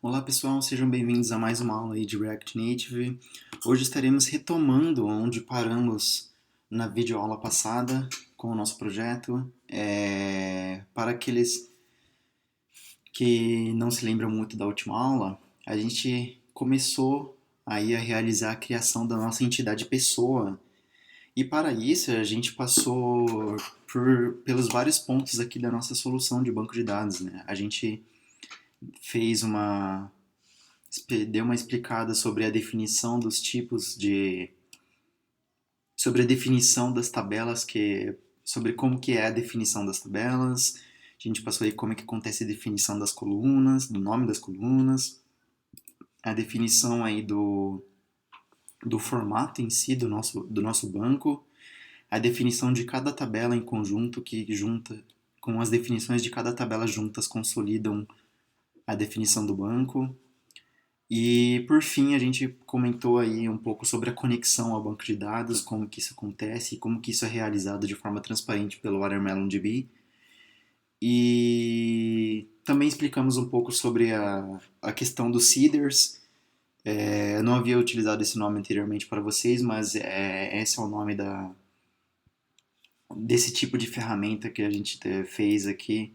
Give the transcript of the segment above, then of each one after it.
Olá pessoal, sejam bem-vindos a mais uma aula aí de React Native. Hoje estaremos retomando onde paramos na videoaula passada com o nosso projeto. Para aqueles que não se lembram muito da última aula, a gente começou aí a realizar a criação da nossa entidade pessoa. E para isso a gente passou pelos vários pontos aqui da nossa solução de banco de dados, né? A gente fez uma deu uma explicada sobre a definição dos tipos de sobre a definição das tabelas sobre como que é a definição das tabelas. A gente passou aí como é que acontece a definição das colunas, do nome das colunas, a definição aí do formato em si do nosso banco, a definição de cada tabela em conjunto que junta com as definições de cada tabela juntas consolidam a definição do banco. E por fim, a gente comentou aí um pouco sobre a conexão ao banco de dados, como que isso acontece e como que isso é realizado de forma transparente pelo WatermelonDB. E também explicamos um pouco sobre a questão dos seeders. Eu não havia utilizado esse nome anteriormente para vocês, mas esse é o nome desse tipo de ferramenta que a gente fez aqui,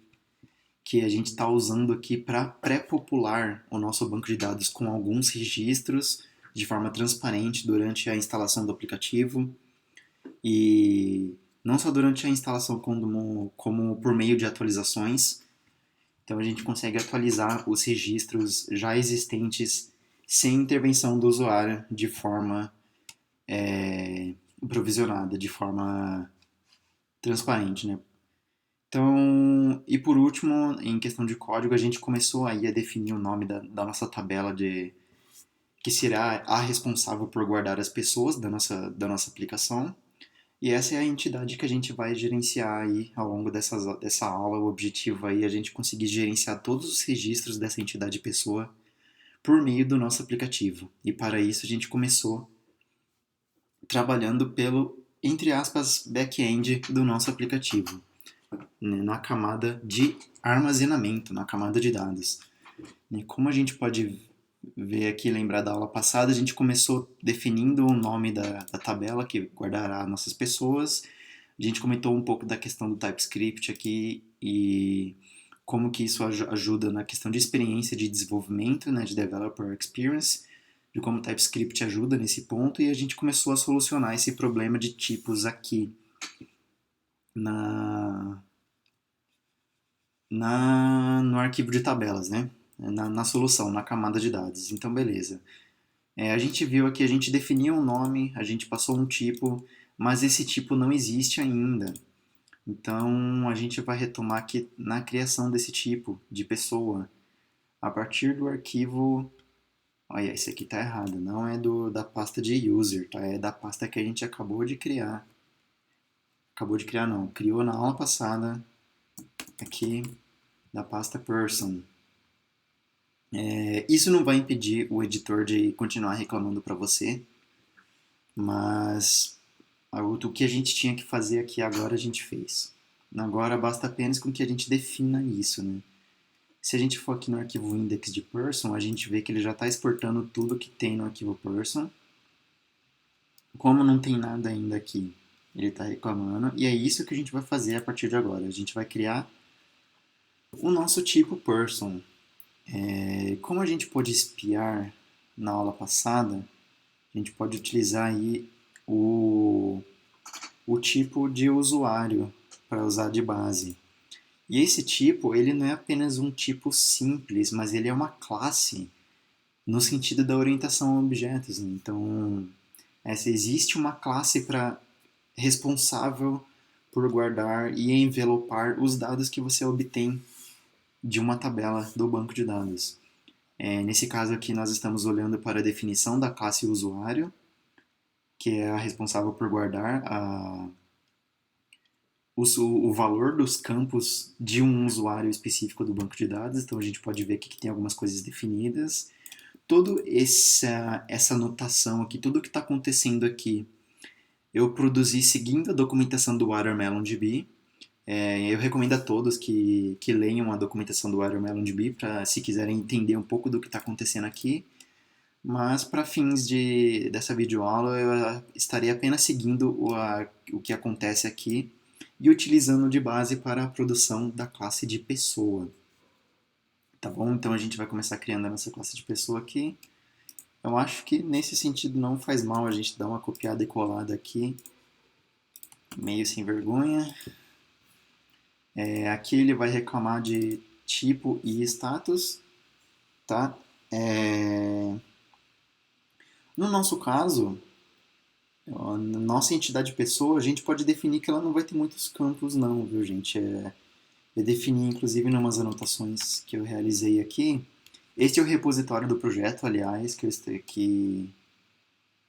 que a gente está usando aqui para pré-popular o nosso banco de dados com alguns registros de forma transparente durante a instalação do aplicativo e não só durante a instalação como por meio de atualizações. Então a gente consegue atualizar os registros já existentes sem intervenção do usuário de forma provisionada, de forma transparente, né? Então, e por último, em questão de código, a gente começou aí a definir o nome da nossa tabela que será a responsável por guardar as pessoas da nossa aplicação. E essa é a entidade que a gente vai gerenciar aí ao longo dessa aula. O objetivo aí é a gente conseguir gerenciar todos os registros dessa entidade pessoa por meio do nosso aplicativo. E para isso a gente começou trabalhando pelo, entre aspas, back-end do nosso aplicativo, né, na camada de armazenamento, na camada de dados. E como a gente pode ver aqui, lembrar da aula passada, a gente começou definindo o nome da tabela que guardará nossas pessoas. A gente comentou um pouco da questão do TypeScript aqui e como que isso ajuda na questão de experiência de desenvolvimento, né, de developer experience, de como o TypeScript ajuda nesse ponto, e a gente começou a solucionar esse problema de tipos aqui na, no arquivo de tabelas, né? Na solução, na camada de dados. Então, beleza. A gente viu aqui, a gente definiu um nome, a gente passou um tipo, mas esse tipo não existe ainda. Então, a gente vai retomar aqui na criação desse tipo de pessoa, a partir do arquivo. Olha, esse aqui tá errado, não é da pasta de user, tá? É da pasta que a gente acabou de criar. Acabou de criar, não. Criou na aula passada, aqui, da pasta person. Isso não vai impedir o editor de continuar reclamando para você, mas o que a gente tinha que fazer aqui agora a gente fez. Agora basta apenas com que a gente defina isso, né? Se a gente for aqui no arquivo index de person, a gente vê que ele já está exportando tudo que tem no arquivo person. Como não tem nada ainda aqui, ele está reclamando, e é isso que a gente vai fazer a partir de agora. A gente vai criar o nosso tipo person. Como a gente pôde espiar na aula passada, a gente pode utilizar aí o tipo de usuário para usar de base. E esse tipo, ele não é apenas um tipo simples, mas ele é uma classe no sentido da orientação a objetos, né? Então, se existe uma classe responsável por guardar e envelopar os dados que você obtém de uma tabela do banco de dados. Nesse caso aqui, nós estamos olhando para a definição da classe usuário, que é a responsável por guardar o valor dos campos de um usuário específico do banco de dados. Então a gente pode ver aqui que tem algumas coisas definidas. Toda essa anotação aqui, tudo que está acontecendo aqui, eu produzi seguindo a documentação do WatermelonDB. Eu recomendo a todos que leiam a documentação do WatermelonDB para, se quiserem entender um pouco do que está acontecendo aqui. Mas, para fins dessa videoaula, eu estarei apenas seguindo o que acontece aqui e utilizando de base para a produção da classe de pessoa. Tá bom? Então a gente vai começar criando a nossa classe de pessoa aqui. Eu acho que nesse sentido não faz mal a gente dar uma copiada e colada aqui, meio sem vergonha. Aqui ele vai reclamar de tipo e status, tá? No nosso caso, a nossa entidade pessoa, a gente pode definir que ela não vai ter muitos campos não, viu gente? Eu defini inclusive em umas anotações que eu realizei aqui. Este é o repositório do projeto, aliás, que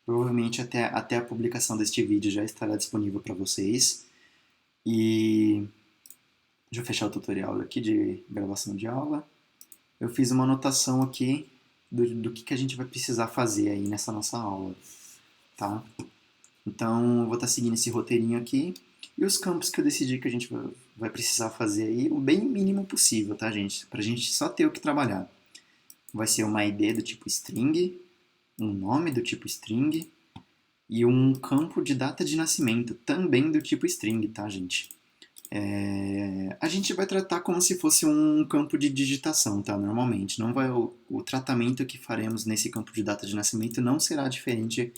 provavelmente até a publicação deste vídeo já estará disponível para vocês. E deixa eu fechar o tutorial aqui de gravação de aula. Eu fiz uma anotação aqui do que a gente vai precisar fazer aí nessa nossa aula, tá? Então, eu vou estar seguindo esse roteirinho aqui. E os campos que eu decidi que a gente vai precisar fazer aí, o bem mínimo possível, tá, gente? Pra gente só ter o que trabalhar. Vai ser uma ID do tipo string, um nome do tipo string e um campo de data de nascimento também do tipo string, tá, gente? A gente vai tratar como se fosse um campo de digitação, tá? Normalmente. Não vai, o tratamento que faremos nesse campo de data de nascimento não será diferente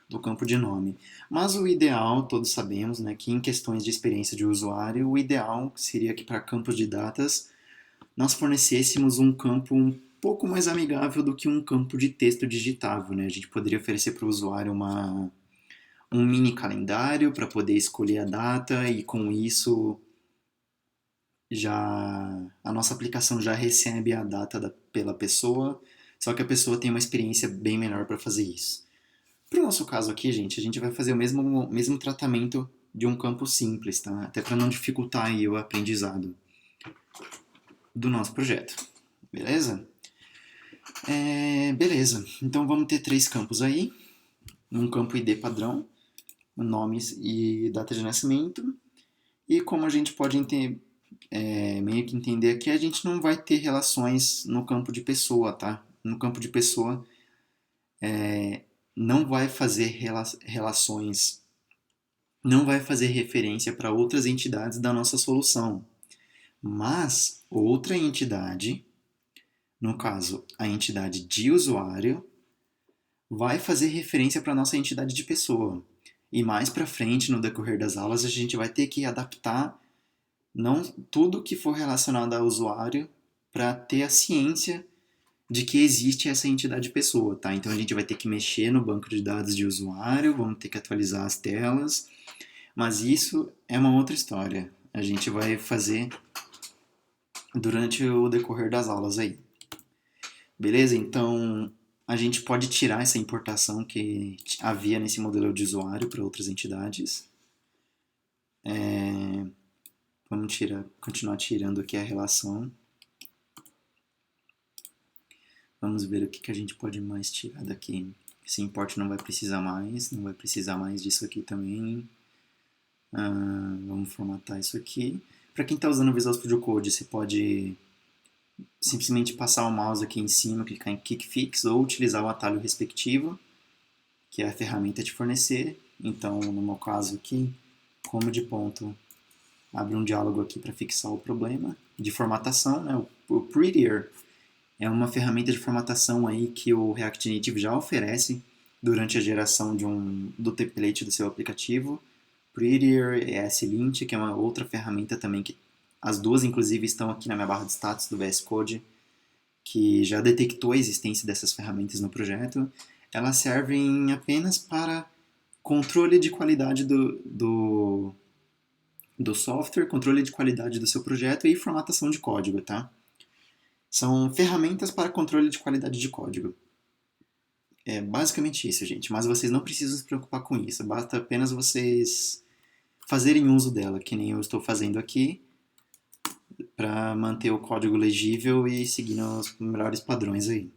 do campo de nome. Mas o ideal, todos sabemos, né, que em questões de experiência de usuário, o ideal seria que para campos de datas nós fornecêssemos um campo um pouco mais amigável do que um campo de texto digitável, né? A gente poderia oferecer para o usuário um mini calendário para poder escolher a data e com isso a nossa aplicação já recebe a data pela pessoa, só que a pessoa tem uma experiência bem melhor para fazer isso. Para o nosso caso aqui, gente, a gente vai fazer o mesmo tratamento de um campo simples, tá? Até para não dificultar aí o aprendizado do nosso projeto, beleza? Beleza, então vamos ter 3 campos aí, um campo ID padrão, nomes e data de nascimento, e como a gente pode meio que entender aqui, a gente não vai ter relações no campo de pessoa, tá? No campo de pessoa não vai fazer relações, não vai fazer referência para outras entidades da nossa solução, mas outra entidade, no caso a entidade de usuário, vai fazer referência para a nossa entidade de pessoa. E mais para frente, no decorrer das aulas, a gente vai ter que adaptar não tudo que for relacionado ao usuário para ter a ciência de que existe essa entidade pessoa, tá? Então a gente vai ter que mexer no banco de dados de usuário, vamos ter que atualizar as telas, mas isso é uma outra história. A gente vai fazer durante o decorrer das aulas aí. Beleza? Então a gente pode tirar essa importação que havia nesse modelo de usuário para outras entidades. Vamos continuar tirando aqui a relação. Vamos ver o que a gente pode mais tirar daqui. Esse import não vai precisar mais disso aqui também. Vamos formatar isso aqui. Para quem está usando o Visual Studio Code, você pode simplesmente passar o mouse aqui em cima, clicar em Quick Fix ou utilizar o atalho respectivo, que é a ferramenta de fornecer. Então, no meu caso aqui, como de ponto, abre um diálogo aqui para fixar o problema de formatação, né? O Prettier é uma ferramenta de formatação aí que o React Native já oferece durante a geração do template do seu aplicativo. Prettier e ESLint, que é uma outra ferramenta também que as duas inclusive estão aqui na minha barra de status do VS Code, que já detectou a existência dessas ferramentas no projeto. Elas servem apenas para controle de qualidade do software, controle de qualidade do seu projeto e formatação de código, tá? São ferramentas para controle de qualidade de código. É basicamente isso, gente. Mas vocês não precisam se preocupar com isso. Basta apenas vocês fazerem uso dela, que nem eu estou fazendo aqui, para manter o código legível e seguindo os melhores padrões aí.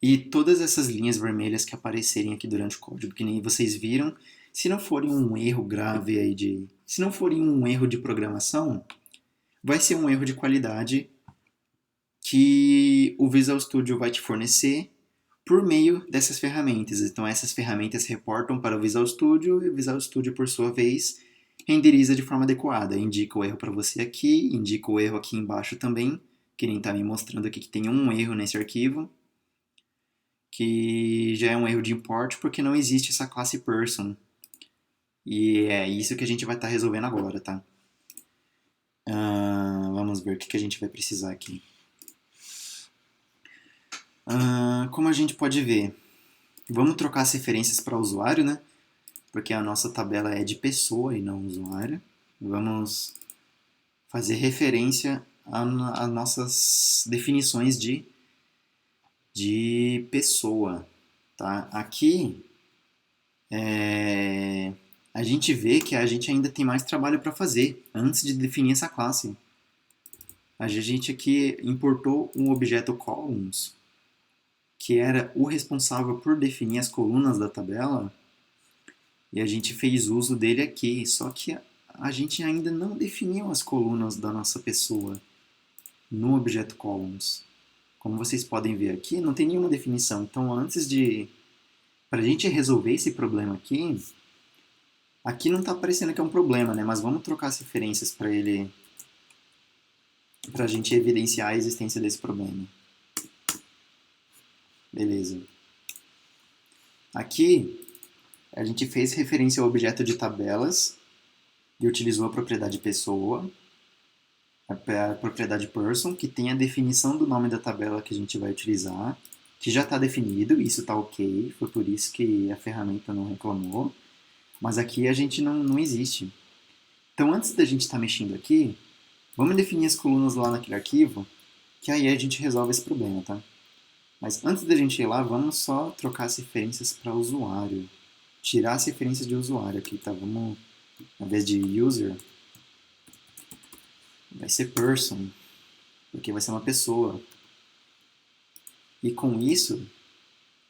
E todas essas linhas vermelhas que aparecerem aqui durante o código, que nem vocês viram, Se não for um erro grave aí se não for um erro de programação, vai ser um erro de qualidade que o Visual Studio vai te fornecer por meio dessas ferramentas. Então essas ferramentas reportam para o Visual Studio e o Visual Studio, por sua vez, renderiza de forma adequada. Indica o erro para você aqui, indica o erro aqui embaixo também, que nem está me mostrando aqui que tem um erro nesse arquivo, que já é um erro de import porque não existe essa classe person. E é isso que a gente vai estar resolvendo agora, tá? Vamos ver o que a gente vai precisar aqui. Como a gente pode ver, vamos trocar as referências para usuário, né? Porque a nossa tabela é de pessoa e não usuário. Vamos fazer referência às nossas definições de pessoa, tá? Aqui a gente vê que a gente ainda tem mais trabalho para fazer antes de definir essa classe. A gente aqui importou um objeto columns, que era o responsável por definir as colunas da tabela, e a gente fez uso dele aqui, só que a gente ainda não definiu as colunas da nossa pessoa no objeto columns. Como vocês podem ver aqui, não tem nenhuma definição. Então, para a gente resolver esse problema aqui não está aparecendo que é um problema, né? Mas vamos trocar as referências para a gente evidenciar a existência desse problema. Beleza. Aqui, a gente fez referência ao objeto de tabelas e utilizou a propriedade pessoa, a propriedade person, que tem a definição do nome da tabela que a gente vai utilizar, que já está definido, isso está ok, foi por isso que a ferramenta não reclamou, mas aqui a gente não existe. Então, antes da gente estar mexendo aqui, vamos definir as colunas lá naquele arquivo, que aí a gente resolve esse problema, tá? Mas antes da gente ir lá, vamos só trocar as referências para usuário. Tirar as referências de usuário aqui, tá? Vamos, ao invés de user, vai ser person, porque vai ser uma pessoa. E com isso,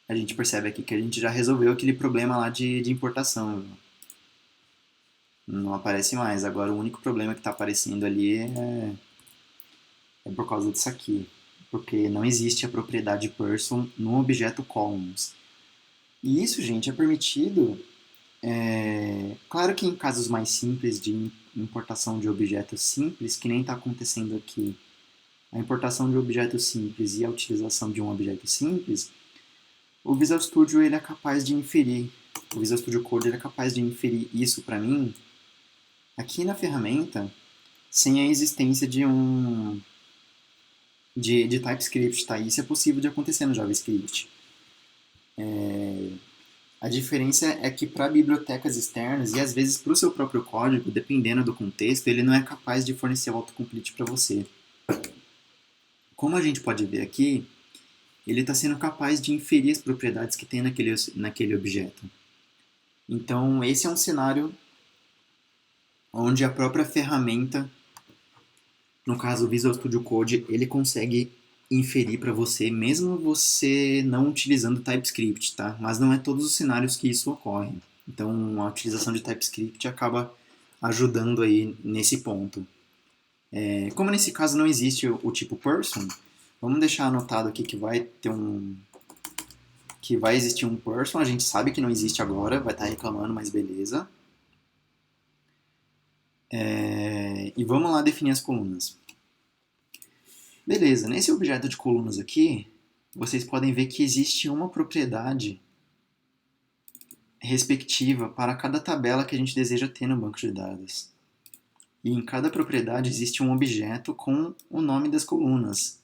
a gente percebe aqui que a gente já resolveu aquele problema lá de importação. Não aparece mais. Agora o único problema que está aparecendo ali é por causa disso aqui. Porque não existe a propriedade person no objeto columns. E isso, gente, é permitido. Claro que em casos mais simples de importação de objetos simples, que nem está acontecendo aqui, a importação de objetos simples e a utilização de um objeto simples, o Visual Studio ele é capaz de inferir, o Visual Studio Code ele é capaz de inferir isso para mim aqui na ferramenta sem a existência de TypeScript, tá? Isso é possível de acontecer no JavaScript. A diferença é que para bibliotecas externas e às vezes para o seu próprio código, dependendo do contexto, ele não é capaz de fornecer o autocomplete para você. Como a gente pode ver aqui, ele está sendo capaz de inferir as propriedades que tem naquele objeto. Então, esse é um cenário onde a própria ferramenta, no caso o Visual Studio Code, ele consegue inferir para você, mesmo você não utilizando TypeScript, tá? Mas não é todos os cenários que isso ocorre. Então, a utilização de TypeScript acaba ajudando aí nesse ponto. Como nesse caso não existe o tipo person, vamos deixar anotado aqui que vai existir um person. A gente sabe que não existe agora, vai estar reclamando, mas beleza. E vamos lá definir as colunas. Beleza, nesse objeto de colunas aqui, vocês podem ver que existe uma propriedade respectiva para cada tabela que a gente deseja ter no banco de dados. E em cada propriedade existe um objeto com o nome das colunas.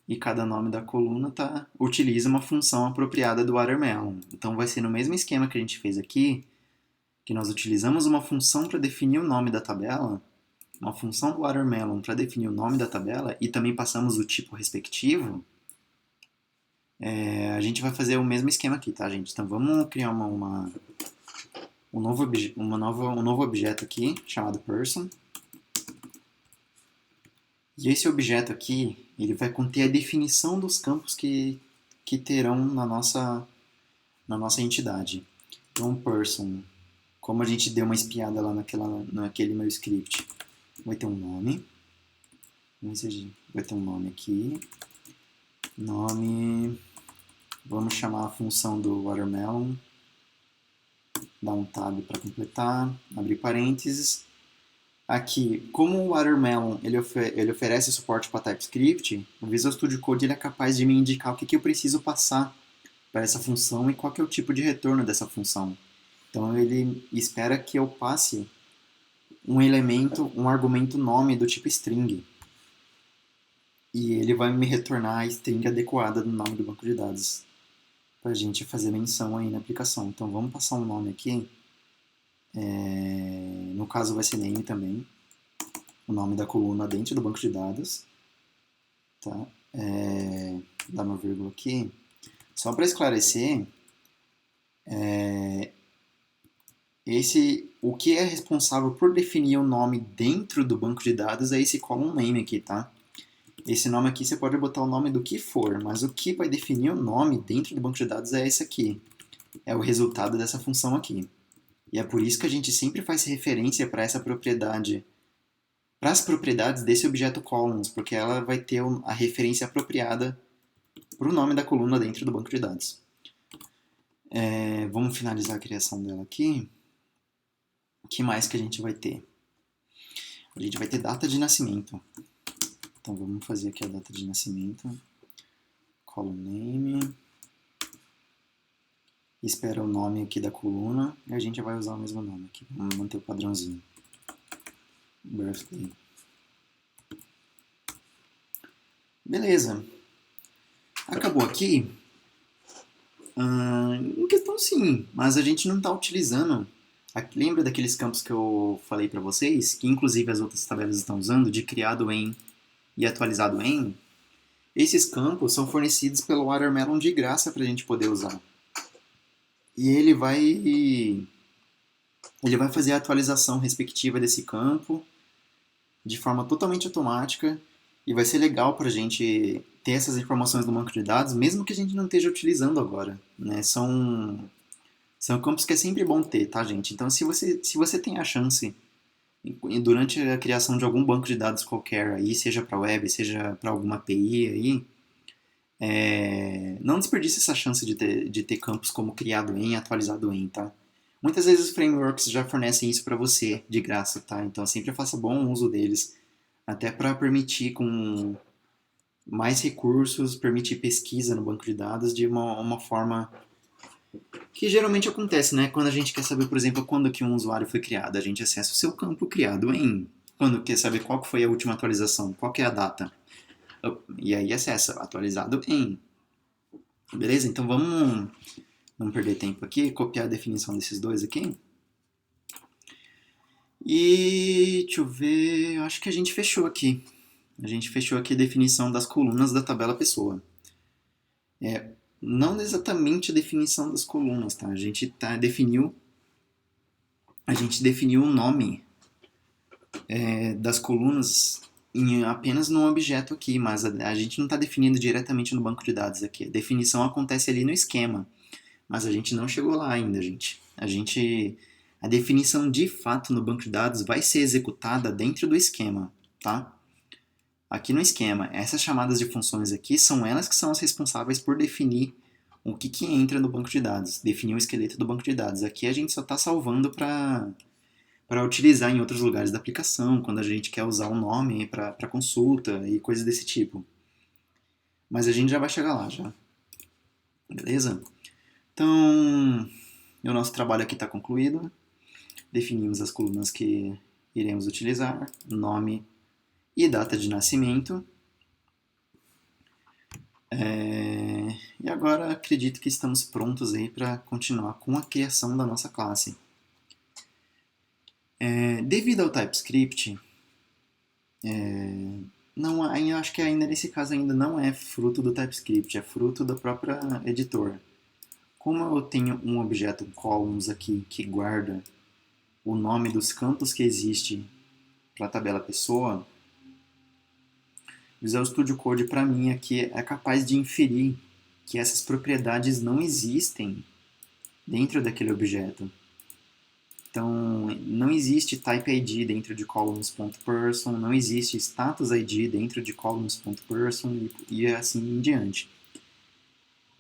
E cada nome da coluna utiliza uma função apropriada do Watermelon. Então vai ser no mesmo esquema que a gente fez aqui, que nós utilizamos uma função para definir o nome da tabela, uma função do Watermelon para definir o nome da tabela e também passamos o tipo respectivo. A gente vai fazer o mesmo esquema aqui, tá, gente? Então vamos criar um novo objeto aqui, chamado person. E esse objeto aqui, ele vai conter a definição dos campos que terão na nossa entidade. Então, person como a gente deu uma espiada lá naquele meu script, vai ter um nome. Vai ter um nome aqui. Nome. Vamos chamar a função do watermelon. Dar um tab para completar. Abrir parênteses. Aqui, como o Watermelon ele oferece suporte para TypeScript, o Visual Studio Code ele é capaz de me indicar o que eu preciso passar para essa função e qual que é o tipo de retorno dessa função. Então ele espera que eu passe um elemento, um argumento nome do tipo string. E ele vai me retornar a string adequada do nome do banco de dados para a gente fazer menção aí na aplicação. Então vamos passar um nome aqui. No caso vai ser name também. O nome da coluna dentro do banco de dados. Tá? Dá uma vírgula aqui. Só para esclarecer, o que é responsável por definir o nome dentro do banco de dados é esse column name aqui, tá? Esse nome aqui você pode botar o nome do que for, mas o que vai definir o nome dentro do banco de dados é esse aqui. É o resultado dessa função aqui. E é por isso que a gente sempre faz referência para essa propriedade, para as propriedades desse objeto columns, porque ela vai ter a referência apropriada para o nome da coluna dentro do banco de dados. Vamos finalizar a criação dela aqui. O que mais que a gente vai ter? A gente vai ter data de nascimento. Então vamos fazer aqui a data de nascimento. Column name. Espera o nome aqui da coluna e a gente vai usar o mesmo nome aqui. Vamos manter o padrãozinho. Birthday. Beleza. Acabou aqui? Em questão sim, mas a gente não está utilizando. Lembra daqueles campos que eu falei para vocês, que inclusive as outras tabelas estão usando, de criado em e atualizado em? Esses campos são fornecidos pelo Watermelon de graça para a gente poder usar. E ele vai fazer a atualização respectiva desse campo de forma totalmente automática e vai ser legal para a gente ter essas informações no banco de dados, mesmo que a gente não esteja utilizando agora. Né? São campos que é sempre bom ter, tá, gente? Então, se você tem a chance, durante a criação de algum banco de dados qualquer aí, seja para web, seja para alguma API aí, não desperdice essa chance de ter campos como criado em, atualizado em, tá? Muitas vezes os frameworks já fornecem isso para você de graça, tá? Então sempre faça bom uso deles, até para permitir com mais recursos, permitir pesquisa no banco de dados de uma forma que geralmente acontece, né? Quando a gente quer saber, por exemplo, quando que um usuário foi criado, a gente acessa o seu campo criado em. Quando quer saber qual que foi a última atualização, qual que é a data. E aí acessa atualizado em. Beleza? Então vamos não perder tempo aqui, copiar a definição desses dois aqui. E deixa eu ver, acho que a gente fechou aqui. A gente fechou aqui a definição das colunas da tabela pessoa. Não exatamente a definição das colunas, tá? A gente definiu o nome das colunas apenas num objeto aqui, mas a gente não está definindo diretamente no banco de dados aqui. A definição acontece ali no esquema, mas a gente não chegou lá ainda, gente. A definição de fato no banco de dados vai ser executada dentro do esquema, tá? Aqui no esquema, essas chamadas de funções aqui são elas que são as responsáveis por definir o que entra no banco de dados, definir o esqueleto do banco de dados. Aqui a gente só está salvando para utilizar em outros lugares da aplicação, quando a gente quer usar o nome para consulta e coisas desse tipo. Mas a gente já vai chegar lá, já. Beleza? Então, o nosso trabalho aqui está concluído. Definimos as colunas que iremos utilizar, nome e data de nascimento. E agora acredito que estamos prontos aí para continuar com a criação da nossa classe. Devido ao TypeScript, eu acho que ainda nesse caso ainda não é fruto do TypeScript, é fruto do próprio editor. Como eu tenho um objeto columns aqui que guarda o nome dos campos que existe para a tabela pessoa, o Visual Studio Code para mim aqui é capaz de inferir que essas propriedades não existem dentro daquele objeto. Então, não existe type ID dentro de columns.person, não existe status ID dentro de columns.person e assim em diante.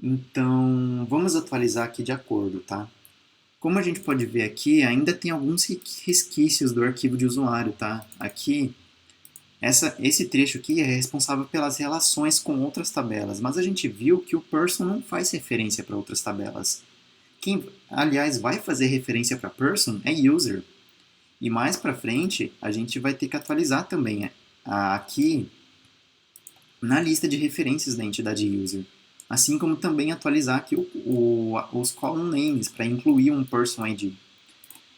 Então, vamos atualizar aqui de acordo, tá? Como a gente pode ver aqui, ainda tem alguns resquícios do arquivo de usuário, tá? Aqui, esse trecho aqui é responsável pelas relações com outras tabelas, mas a gente viu que o person não faz referência para outras tabelas. Quem, aliás, vai fazer referência para person é user. E mais para frente, a gente vai ter que atualizar também aqui na lista de referências da entidade user. Assim como também atualizar aqui os column names para incluir um person ID.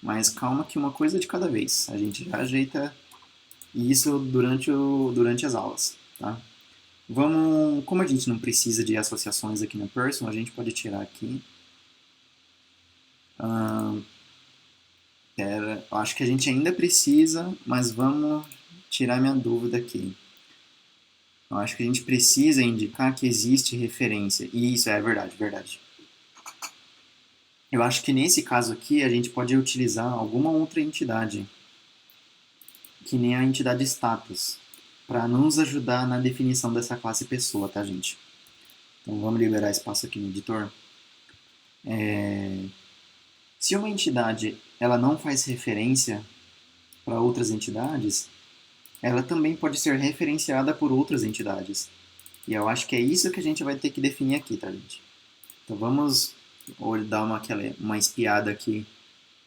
Mas calma que uma coisa de cada vez. A gente já ajeita isso durante as aulas, tá? Vamos, como a gente não precisa de associações aqui no person, a gente pode tirar aqui. Acho que a gente ainda precisa, mas vamos tirar minha dúvida aqui. Eu acho que a gente precisa indicar que existe referência. E isso é verdade, verdade. Eu acho que nesse caso aqui a gente pode utilizar alguma outra entidade, que nem a entidade status, para nos ajudar na definição dessa classe pessoa, tá, gente? Então vamos liberar espaço aqui no editor. Se uma entidade ela não faz referência para outras entidades, ela também pode ser referenciada por outras entidades. E eu acho que é isso que a gente vai ter que definir aqui, tá, gente? Então vamos dar uma espiada aqui,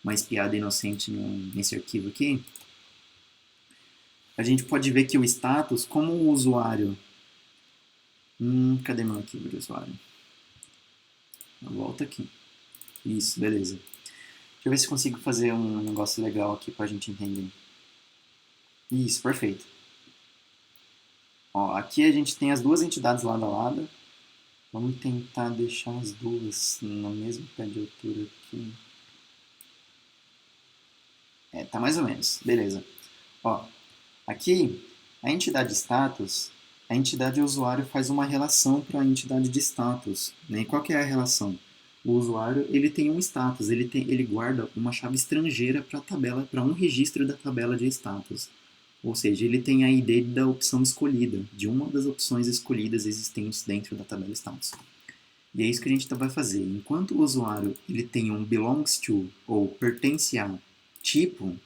uma espiada inocente nesse arquivo aqui. A gente pode ver que o status, como o usuário... cadê meu arquivo de usuário? Volta aqui. Isso, beleza. Deixa eu ver se consigo fazer um negócio legal aqui pra gente entender. Isso, perfeito. Ó, aqui a gente tem as duas entidades lado a lado. Vamos tentar deixar as duas no mesmo pé de altura aqui. Tá mais ou menos. Beleza. Ó, aqui, a entidade status, a entidade usuário faz uma relação para a entidade de status. Né? E qual que é a relação? O usuário ele tem um status, ele guarda uma chave estrangeira para a tabela, para um registro da tabela de status. Ou seja, ele tem a ID da opção escolhida, de uma das opções escolhidas existentes dentro da tabela status. E é isso que a gente vai fazer. Enquanto o usuário ele tem um belongs to, ou pertence a, tipo,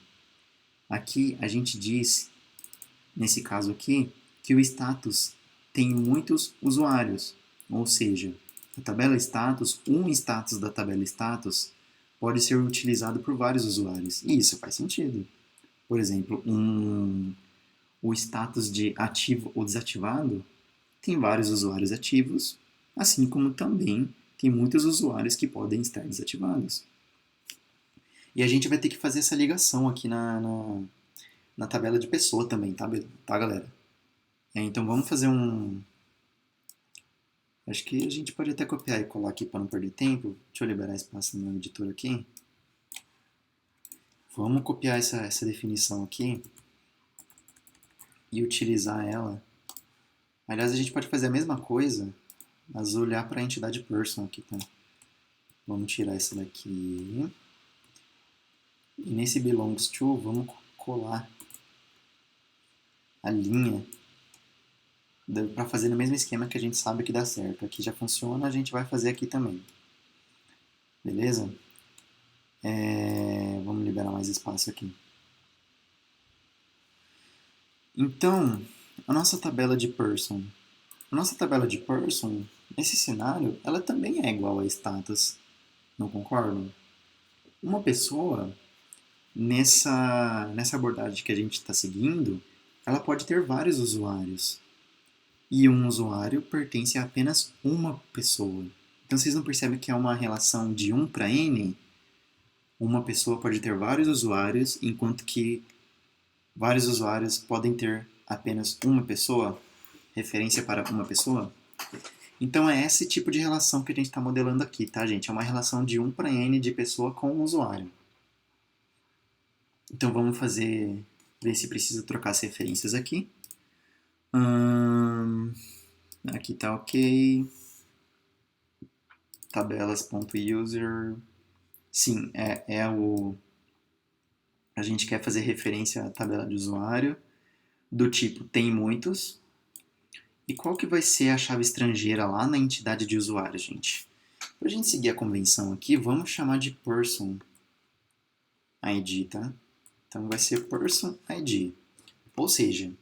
aqui a gente diz, nesse caso aqui, que o status tem muitos usuários. Ou seja, a tabela status, um status da tabela status, pode ser utilizado por vários usuários. E isso faz sentido. Por exemplo, o status de ativo ou desativado tem vários usuários ativos, assim como também tem muitos usuários que podem estar desativados. E a gente vai ter que fazer essa ligação aqui na tabela de pessoa também, tá galera? Então vamos fazer um... Acho que a gente pode até copiar e colar aqui para não perder tempo. Deixa eu liberar espaço no meu editor aqui. Vamos copiar essa definição aqui e utilizar ela. Aliás, a gente pode fazer a mesma coisa, mas olhar para a entidade person aqui, tá? Vamos tirar essa daqui. E nesse belongs to, vamos colar a linha para fazer no mesmo esquema que a gente sabe que dá certo. Aqui já funciona, a gente vai fazer aqui também. Beleza? Vamos liberar mais espaço aqui. Então, a nossa tabela de person. A nossa tabela de person, nesse cenário, ela também é igual a status. Não concordam? Uma pessoa, nessa abordagem que a gente está seguindo, ela pode ter vários usuários. E um usuário pertence a apenas uma pessoa. Então vocês não percebem que é uma relação de 1 para n? Uma pessoa pode ter vários usuários, enquanto que vários usuários podem ter apenas uma pessoa, referência para uma pessoa. Então é esse tipo de relação que a gente está modelando aqui, tá, gente? É uma relação de 1 para n de pessoa com o usuário. Então vamos ver se precisa trocar as referências aqui. Aqui tá ok. Tabelas.user. Sim, é o A gente quer fazer referência à tabela de usuário, do tipo tem muitos. E qual que vai ser a chave estrangeira lá na entidade de usuário, gente? Para a gente seguir a convenção aqui, vamos chamar de person ID, tá? Então vai ser person ID. Ou seja,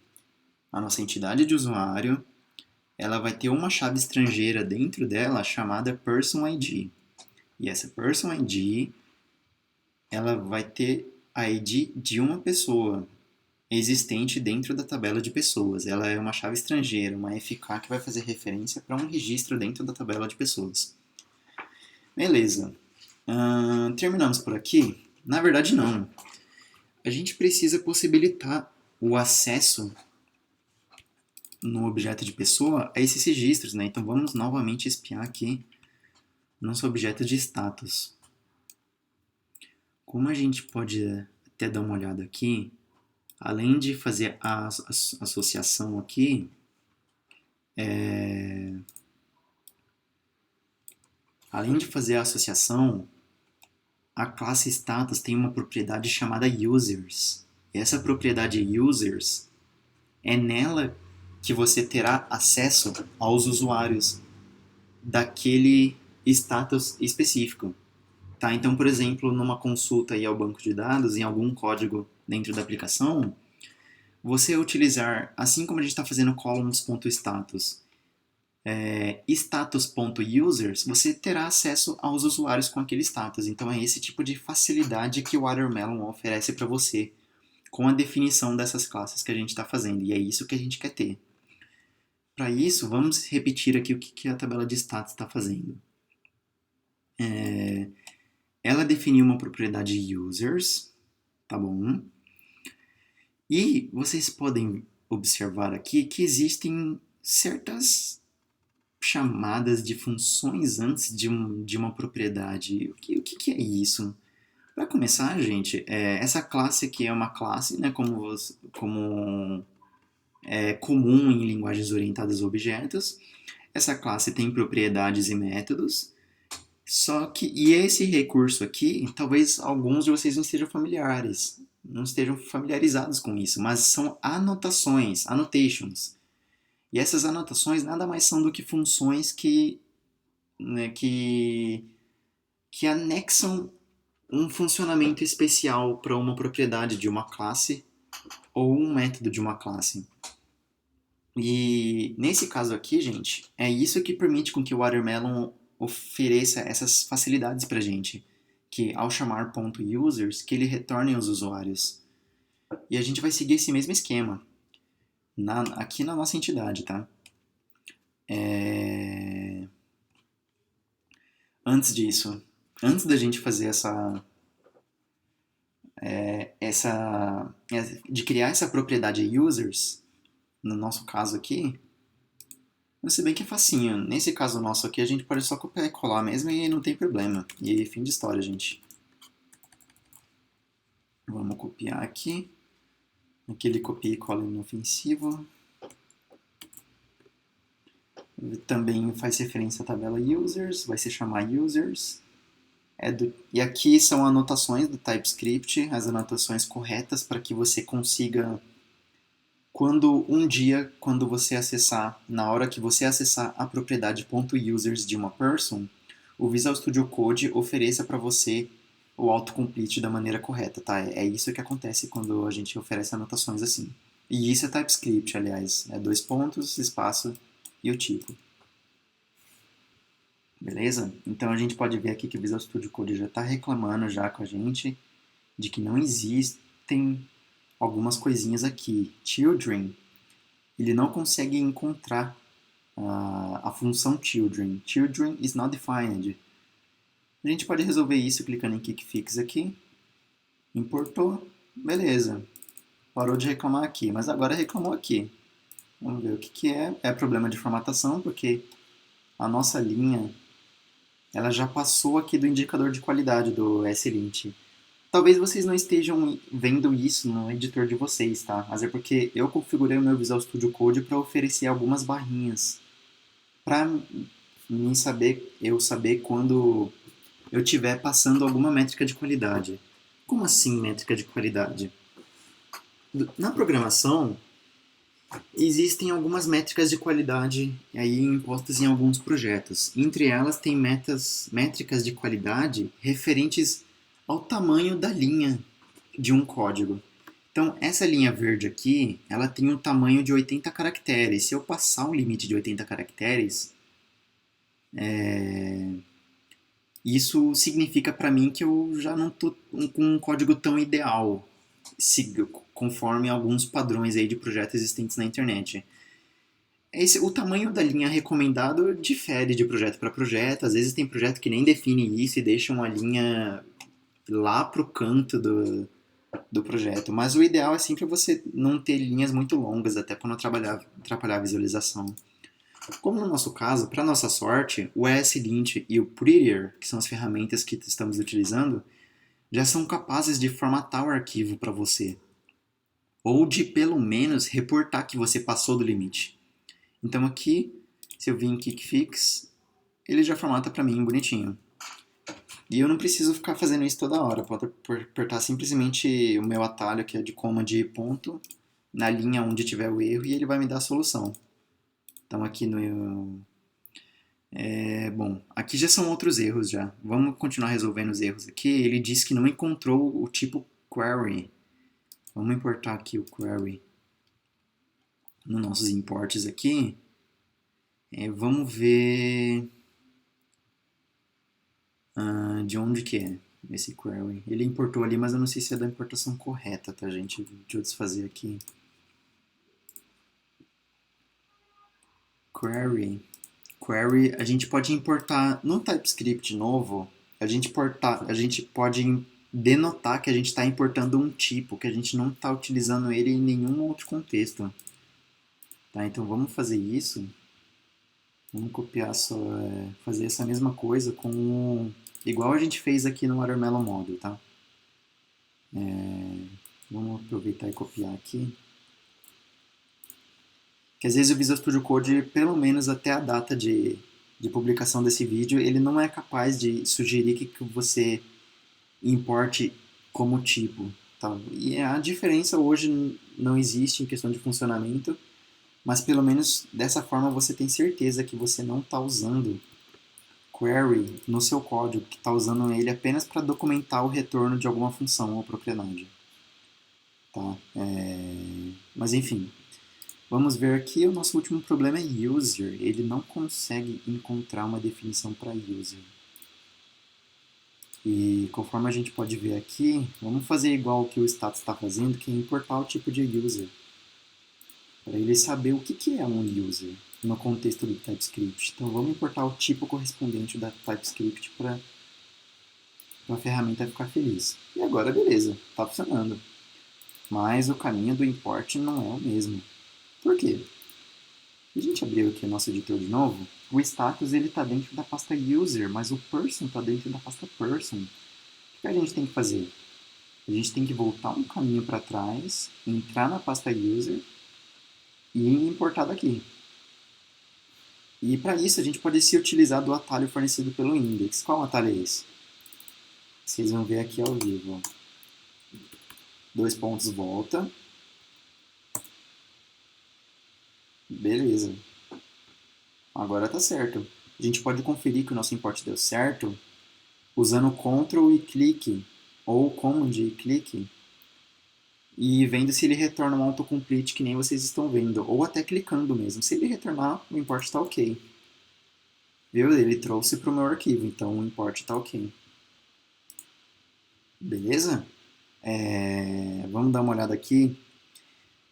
a nossa entidade de usuário, ela vai ter uma chave estrangeira dentro dela chamada person ID. E essa person ID, ela vai ter a ID de uma pessoa existente dentro da tabela de pessoas. Ela é uma chave estrangeira, uma FK que vai fazer referência para um registro dentro da tabela de pessoas. Beleza. Terminamos por aqui? Na verdade, não. A gente precisa possibilitar o acesso no objeto de pessoa a esses registros, né? Então vamos novamente espiar aqui nosso objeto de status. Como a gente pode até dar uma olhada aqui, além de fazer a associação aqui, a classe status tem uma propriedade chamada users. E essa propriedade users é nela que você terá acesso aos usuários daquele status específico. Tá? Então, por exemplo, numa consulta aí ao banco de dados, em algum código dentro da aplicação, você utilizar, assim como a gente está fazendo columns.status, status.users, você terá acesso aos usuários com aquele status. Então é esse tipo de facilidade que o Watermelon oferece para você com a definição dessas classes que a gente está fazendo. E é isso que a gente quer ter. Para isso, vamos repetir aqui o que a tabela de status está fazendo. Ela definiu uma propriedade users, tá bom? E vocês podem observar aqui que existem certas chamadas de funções antes de uma propriedade. O que é isso? Para começar, gente, essa classe aqui é uma classe, né, como é comum em linguagens orientadas a objetos. Essa classe tem propriedades e métodos. E esse recurso aqui, talvez alguns de vocês não estejam familiarizados com isso, mas são anotações, annotations. E essas anotações nada mais são do que funções que anexam um funcionamento especial para uma propriedade de uma classe ou um método de uma classe. E nesse caso aqui, gente, é isso que permite com que o Watermelon ofereça essas facilidades para a gente, que ao chamar .users, que ele retorne os usuários. E a gente vai seguir esse mesmo esquema aqui na nossa entidade, tá? Antes disso, antes da gente fazer de criar essa propriedade users, no nosso caso aqui, se bem que é facinho. Nesse caso nosso aqui, a gente pode só copiar e colar mesmo e não tem problema. E fim de história, gente. Vamos copiar aqui. Aquele copia e cola inofensivo. Também faz referência à tabela users, vai se chamar users. E aqui são anotações do TypeScript, as anotações corretas para que você consiga, quando você acessar, na hora que você acessar a propriedade .users de uma person, o Visual Studio Code ofereça para você o autocomplete da maneira correta, tá? É isso que acontece quando a gente oferece anotações assim. E isso é TypeScript, aliás. É 2 pontos, espaço e o tipo. Beleza? Então a gente pode ver aqui que o Visual Studio Code já está reclamando já com a gente de que não existem algumas coisinhas aqui. Children, ele não consegue encontrar a função children. Children is not defined. A gente pode resolver isso clicando em Quick Fix aqui. Importou. Beleza. Parou de reclamar aqui, mas agora reclamou aqui. Vamos ver o que é. É problema de formatação, porque a nossa linha ela já passou aqui do indicador de qualidade do SLint. Talvez vocês não estejam vendo isso no editor de vocês, tá? Mas é porque eu configurei o meu Visual Studio Code para oferecer algumas barrinhas. Para eu saber quando eu estiver passando alguma métrica de qualidade. Como assim métrica de qualidade? Na programação, existem algumas métricas de qualidade aí impostas em alguns projetos. Entre elas tem métricas de qualidade referentes ao tamanho da linha de um código. Então, essa linha verde aqui, ela tem um tamanho de 80 caracteres. Se eu passar um limite de 80 caracteres, isso significa para mim que eu já não estou com um código tão ideal, conforme alguns padrões aí de projetos existentes na internet. O tamanho da linha recomendado difere de projeto para projeto. Às vezes tem projeto que nem define isso e deixam a linha lá pro canto do projeto. Mas o ideal é sempre você não ter linhas muito longas, até para não atrapalhar a visualização. Como no nosso caso, para nossa sorte, o ESLint e o Prettier, que são as ferramentas que estamos utilizando, já são capazes de formatar o arquivo para você. Ou de, pelo menos, reportar que você passou do limite. Então aqui, se eu vir em Kickfix, ele já formata para mim bonitinho. E eu não preciso ficar fazendo isso toda hora. Posso apertar simplesmente o meu atalho, que é de command e ponto, na linha onde tiver o erro, e ele vai me dar a solução. Então aqui no... bom, aqui já são outros erros já. Vamos continuar resolvendo os erros aqui. Ele diz que não encontrou o tipo query. Vamos importar aqui o query nos nossos imports aqui. Vamos ver de onde que é esse query. Ele importou ali, mas eu não sei se é da importação correta, tá, gente? Deixa eu desfazer aqui. Query, a gente pode importar no TypeScript novo, a gente pode denotar que a gente está importando um tipo, que a gente não está utilizando ele em nenhum outro contexto. Tá, então vamos fazer isso. Vamos copiar fazer essa mesma coisa igual a gente fez aqui no Watermelon Model, tá? Vamos aproveitar e copiar aqui. Que às vezes o Visual Studio Code, pelo menos até a data de publicação desse vídeo, ele não é capaz de sugerir que você importe como tipo. Tá? E a diferença hoje não existe em questão de funcionamento, mas pelo menos dessa forma você tem certeza que você não está usando query no seu código, que está usando ele apenas para documentar o retorno de alguma função ou propriedade. Tá? Mas enfim, vamos ver aqui, o nosso último problema é user. Ele não consegue encontrar uma definição para user. E conforme a gente pode ver aqui, vamos fazer igual o que o status está fazendo, que é importar o tipo de user. Para ele saber o que é um user no contexto do TypeScript. Então vamos importar o tipo correspondente da TypeScript para a ferramenta ficar feliz. E agora beleza, está funcionando. Mas o caminho do import não é o mesmo. Por quê? Se a gente abrir aqui o nosso editor de novo, o status está dentro da pasta user, mas o person está dentro da pasta person. O que a gente tem que fazer? A gente tem que voltar um caminho para trás, entrar na pasta user e importar daqui. E para isso a gente pode se utilizar do atalho fornecido pelo index. Qual atalho é esse? Vocês vão ver aqui ao vivo. 2 pontos, volta. Beleza. Agora tá certo. A gente pode conferir que o nosso import deu certo usando Ctrl e clique, ou Command e clique, e vendo se ele retorna um autocomplete que nem vocês estão vendo, ou até clicando mesmo. Se ele retornar, o import está ok. Viu? Ele trouxe para o meu arquivo, então o import está ok. Beleza? Vamos dar uma olhada aqui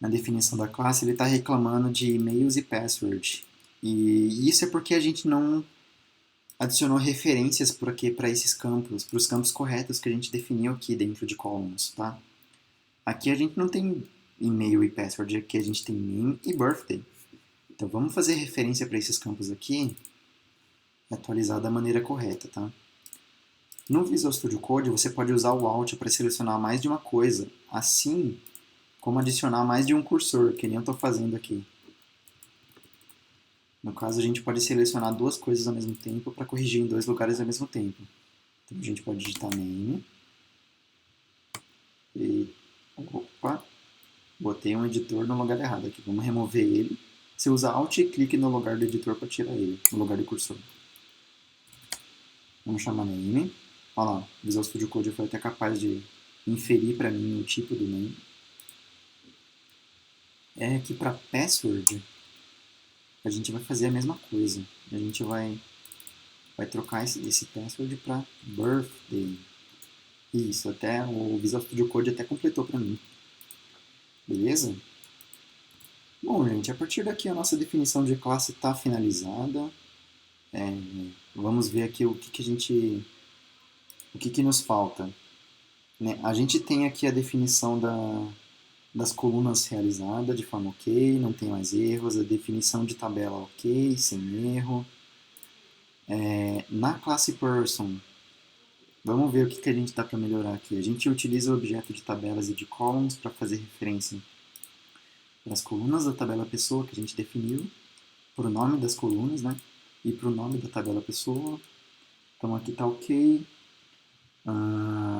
na definição da classe. Ele está reclamando de e-mails e password. E isso é porque a gente não adicionou referências para esses campos, para os campos corretos que a gente definiu aqui dentro de columns, tá? Aqui a gente não tem e-mail e password, aqui a gente tem name e birthday. Então vamos fazer referência para esses campos aqui e atualizar da maneira correta, tá? No Visual Studio Code você pode usar o Alt para selecionar mais de uma coisa, assim como adicionar mais de um cursor, que nem eu estou fazendo aqui. No caso, a gente pode selecionar 2 coisas ao mesmo tempo para corrigir em 2 lugares ao mesmo tempo. Então a gente pode digitar name Opa, botei um editor no lugar errado aqui. Vamos remover ele. Você usa Alt e clique no lugar do editor para tirar ele, no lugar do cursor. Vamos chamar name. Olha lá, o Visual Studio Code foi até capaz de inferir para mim o tipo do name. Aqui para password, a gente vai fazer a mesma coisa. A gente vai trocar esse password para birthday. Isso, até o Visual Studio Code até completou para mim. Beleza? Bom, gente, a partir daqui a nossa definição de classe está finalizada. Vamos ver aqui o que nos falta. Né? A gente tem aqui a definição das colunas realizada de forma ok, não tem mais erros, a definição de tabela ok, sem erro. Na classe person, vamos ver o que a gente dá para melhorar aqui. A gente utiliza o objeto de tabelas e de columns para fazer referência para as colunas da tabela pessoa que a gente definiu, para o nome das colunas, né? E para o nome da tabela pessoa. Então aqui está ok.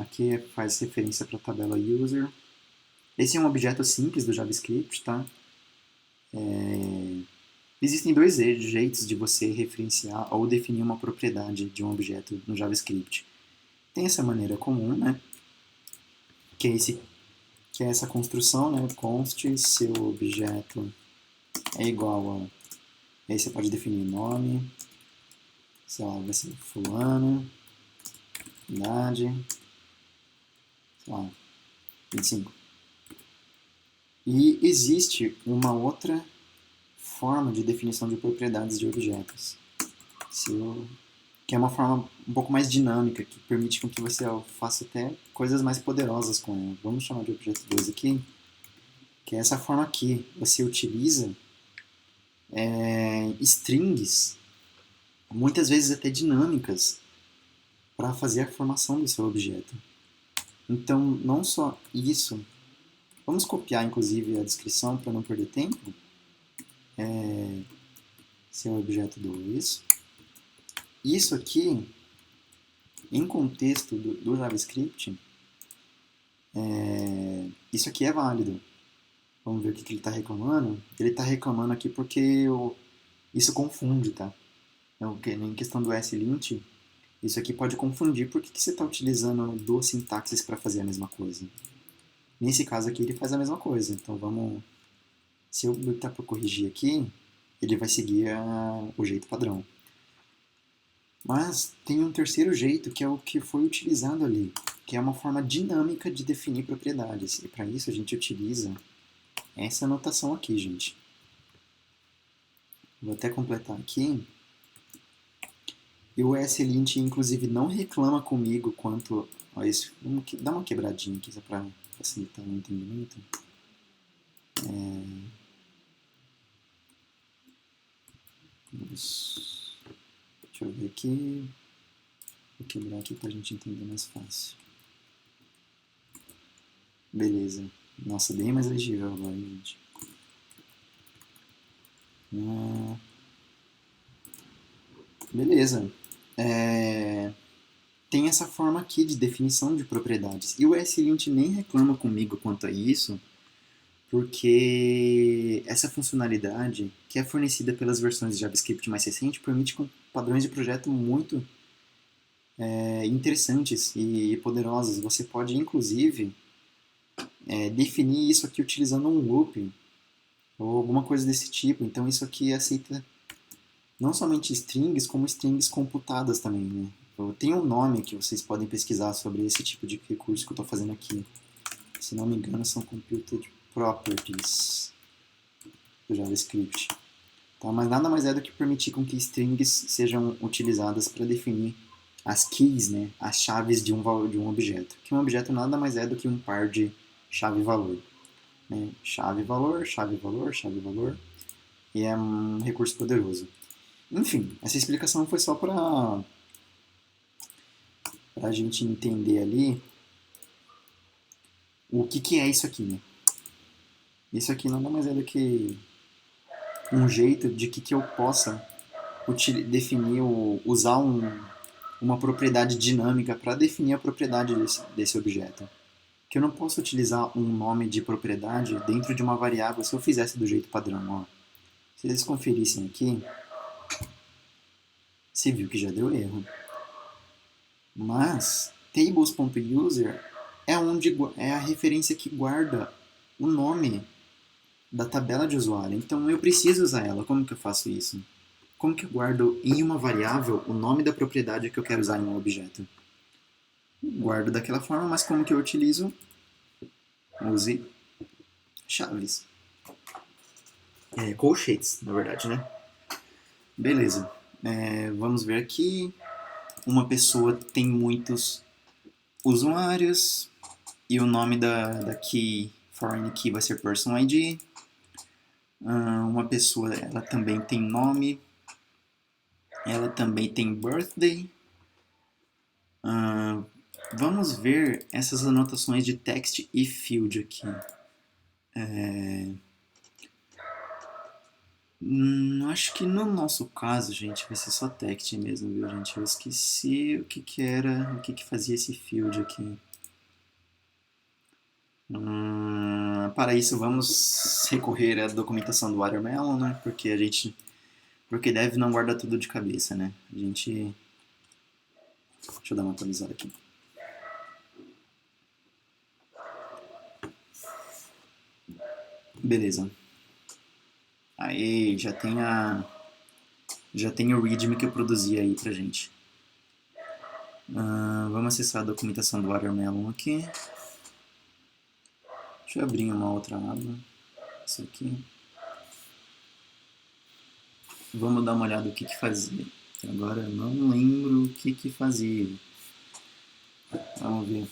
Aqui faz referência para a tabela user. Esse é um objeto simples do JavaScript, tá? Existem dois jeitos de você referenciar ou definir uma propriedade de um objeto no JavaScript. Tem essa maneira comum, né? Que é essa construção, né? Const seu objeto é igual a... Aí você pode definir nome, sei lá, vai ser fulano, idade, sei lá, 25. E existe uma outra forma de definição de propriedades de objetos, que é uma forma um pouco mais dinâmica, que permite com que você faça até coisas mais poderosas com ela. Vamos chamar de objeto 2 aqui, que é essa forma aqui. Você utiliza strings, muitas vezes até dinâmicas, para fazer a formação do seu objeto. Então, não só isso. Vamos copiar, inclusive, a descrição para não perder tempo. Seu objeto 2. Isso aqui, em contexto do JavaScript, isso aqui é válido. Vamos ver o que ele está reclamando. Ele está reclamando aqui porque isso confunde, tá? Então, em questão do slint, isso aqui pode confundir. Por que você está utilizando duas sintaxes para fazer a mesma coisa? Nesse caso aqui, ele faz a mesma coisa. Então, vamos... Se eu botar para corrigir aqui, ele vai seguir o jeito padrão. Mas tem um terceiro jeito, que é o que foi utilizado ali, que é uma forma dinâmica de definir propriedades. E para isso a gente utiliza essa anotação aqui, gente. Vou até completar aqui. E o slint, inclusive, não reclama comigo quanto a isso. Vamos dar uma quebradinha aqui, só para facilitar o entendimento. Deixa eu ver aqui. Vou quebrar aqui para a gente entender mais fácil. Beleza. Nossa, bem mais legível agora, gente. Beleza. Tem essa forma aqui de definição de propriedades. E o slint nem reclama comigo quanto a isso, porque essa funcionalidade, que é fornecida pelas versões de JavaScript mais recentes, permite com padrões de projeto muito interessantes e poderosos. Você pode, inclusive, definir isso aqui utilizando um loop ou alguma coisa desse tipo. Então, isso aqui aceita não somente strings, como strings computadas também, né? Tem um nome que vocês podem pesquisar sobre esse tipo de recurso que eu estou fazendo aqui. Se não me engano, são Computed Properties do JavaScript. Tá? Mas nada mais é do que permitir com que strings sejam utilizadas para definir as keys, né? As chaves de um objeto. Que um objeto nada mais é do que um par de chave-valor. Né? Chave-valor, chave-valor, chave-valor. E é um recurso poderoso. Enfim, essa explicação foi só para a gente entender ali o que é isso aqui, né? Isso aqui nada mais é do que um jeito de que eu possa definir, usar uma propriedade dinâmica para definir a propriedade desse objeto. que eu não posso utilizar um nome de propriedade dentro de uma variável se eu fizesse do jeito padrão. Ó. Se eles conferissem aqui, você viu que já deu erro. Mas tables.user é a referência que guarda o nome da tabela de usuário. Então eu preciso usar ela. Como que eu faço isso? Como que eu guardo em uma variável o nome da propriedade que eu quero usar em um objeto? Guardo daquela forma, mas como que eu utilizo? Use chaves. Colchetes, na verdade, né? Beleza. Vamos ver aqui. Uma pessoa tem muitos usuários e o nome da key, foreign key, vai ser person ID. Uma pessoa, ela também tem nome, ela também tem birthday. Vamos ver essas anotações de text e field aqui. Acho que no nosso caso, gente, vai ser só text mesmo, viu, gente? Eu esqueci o que era, o que fazia esse field aqui. Para isso, vamos recorrer à documentação do Watermelon, né? Porque deve não guarda tudo de cabeça, né? Deixa eu dar uma atualizada aqui. Beleza. Aí, já tem o readme que eu produzi aí pra gente. Vamos acessar a documentação do Watermelon aqui. Deixa eu abrir uma outra aba. Isso aqui. Vamos dar uma olhada no que fazia. Agora eu não lembro o que fazia. Vamos ver.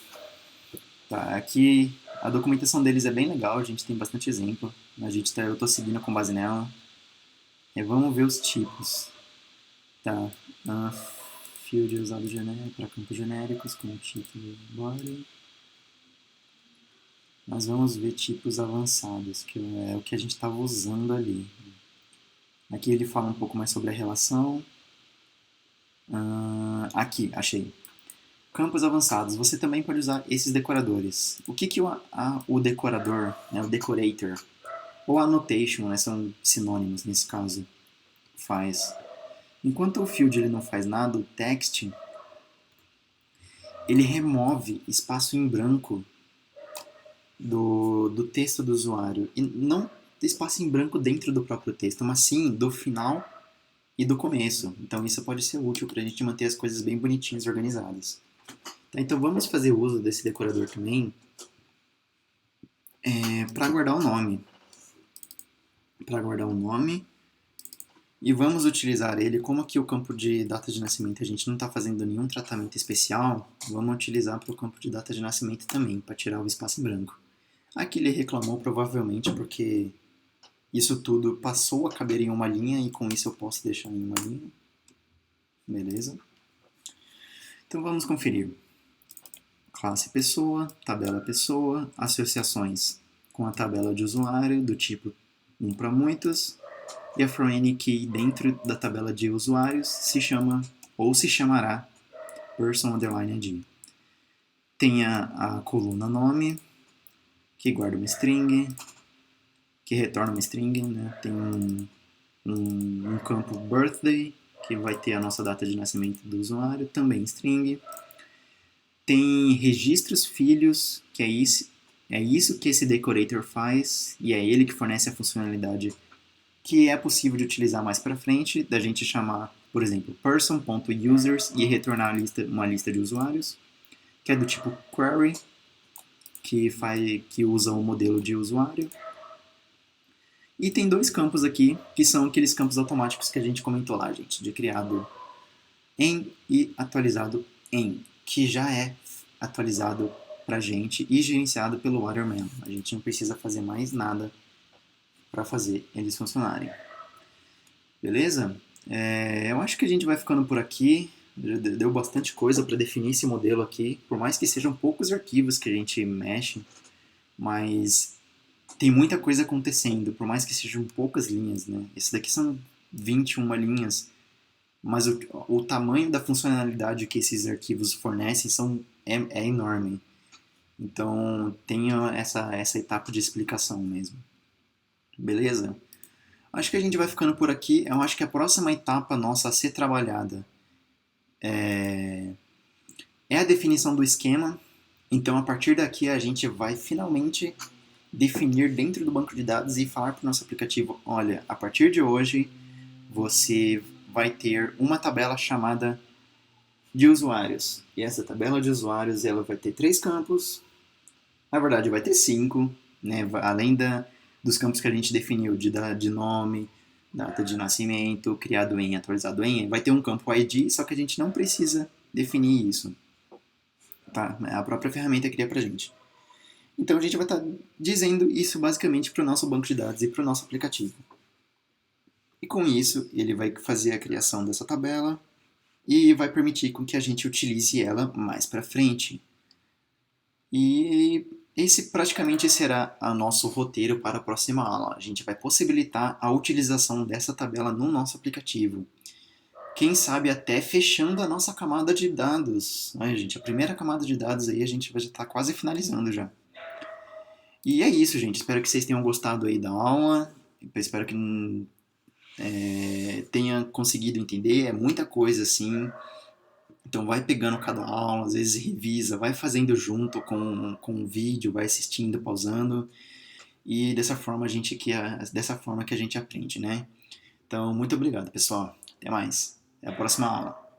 Tá, aqui a documentação deles é bem legal, a gente tem bastante exemplo. Eu estou seguindo com base nela. Vamos ver os tipos. Tá. Field usado para campos genéricos com título body. Nós vamos ver tipos avançados, que é o que a gente estava usando ali. Aqui ele fala um pouco mais sobre a relação. Aqui, achei. Campos avançados. Você também pode usar esses decoradores. O que o decorador, né, o decorator, ou annotation, né, são sinônimos nesse caso, faz? Enquanto o field ele não faz nada, o text ele remove espaço em branco do texto do usuário. E não espaço em branco dentro do próprio texto, mas sim do final e do começo. Então isso pode ser útil para a gente manter as coisas bem bonitinhas e organizadas. Então vamos fazer uso desse decorador também para guardar o nome. E vamos utilizar ele, como aqui o campo de data de nascimento a gente não está fazendo nenhum tratamento especial, vamos utilizar para o campo de data de nascimento também, para tirar o espaço em branco. Aqui ele reclamou provavelmente porque isso tudo passou a caber em uma linha e com isso eu posso deixar em uma linha. Beleza? Então vamos conferir. Classe pessoa, tabela pessoa, associações com a tabela de usuário do tipo 1 para muitos, e a foreign key dentro da tabela de usuários se chama ou se chamará person_id. Tem a coluna nome, que guarda uma string, que retorna uma string, né? Tem um campo birthday, que vai ter a nossa data de nascimento do usuário, também string. Tem registros filhos, que é isso que esse decorator faz, e é ele que fornece a funcionalidade que é possível de utilizar mais para frente, da gente chamar, por exemplo, person.users e retornar uma lista de usuários, que é do tipo query, que usa o modelo de usuário. E tem dois campos aqui, que são aqueles campos automáticos que a gente comentou lá, gente, de criado em e atualizado em, que já é atualizado pra gente e gerenciado pelo Watermelon. A gente não precisa fazer mais nada para fazer eles funcionarem. Beleza? Eu acho que a gente vai ficando por aqui. Deu bastante coisa para definir esse modelo aqui, por mais que sejam poucos arquivos que a gente mexe, mas tem muita coisa acontecendo, por mais que sejam poucas linhas, né? Esse daqui são 21 linhas, mas o tamanho da funcionalidade que esses arquivos fornecem é enorme. Então, tenha essa etapa de explicação mesmo. Beleza? Acho que a gente vai ficando por aqui. Eu acho que a próxima etapa nossa a ser trabalhada é a definição do esquema. Então, a partir daqui, a gente vai finalmente definir dentro do banco de dados e falar para o nosso aplicativo: olha, a partir de hoje, você vai ter uma tabela chamada de usuários. E essa tabela de usuários ela vai ter 3 campos. Na verdade, vai ter 5, né? Além dos campos que a gente definiu de nome, data de nascimento, criado em, atualizado em, vai ter um campo ID, só que a gente não precisa definir isso. Tá? A própria ferramenta cria pra gente. Então a gente vai estar dizendo isso basicamente para o nosso banco de dados e para o nosso aplicativo. E com isso, ele vai fazer a criação dessa tabela e vai permitir com que a gente utilize ela mais para frente. E esse praticamente será o nosso roteiro para a próxima aula. A gente vai possibilitar a utilização dessa tabela no nosso aplicativo. Quem sabe até fechando a nossa camada de dados. Ai, gente, a primeira camada de dados aí a gente vai estar quase finalizando já. E é isso, gente. Espero que vocês tenham gostado aí da aula. Espero que tenha conseguido entender. É muita coisa assim. Então vai pegando cada aula, às vezes revisa, vai fazendo junto com o vídeo, vai assistindo, pausando. E dessa forma dessa forma que a gente aprende, né? Então, muito obrigado, pessoal. Até mais. Até a próxima aula.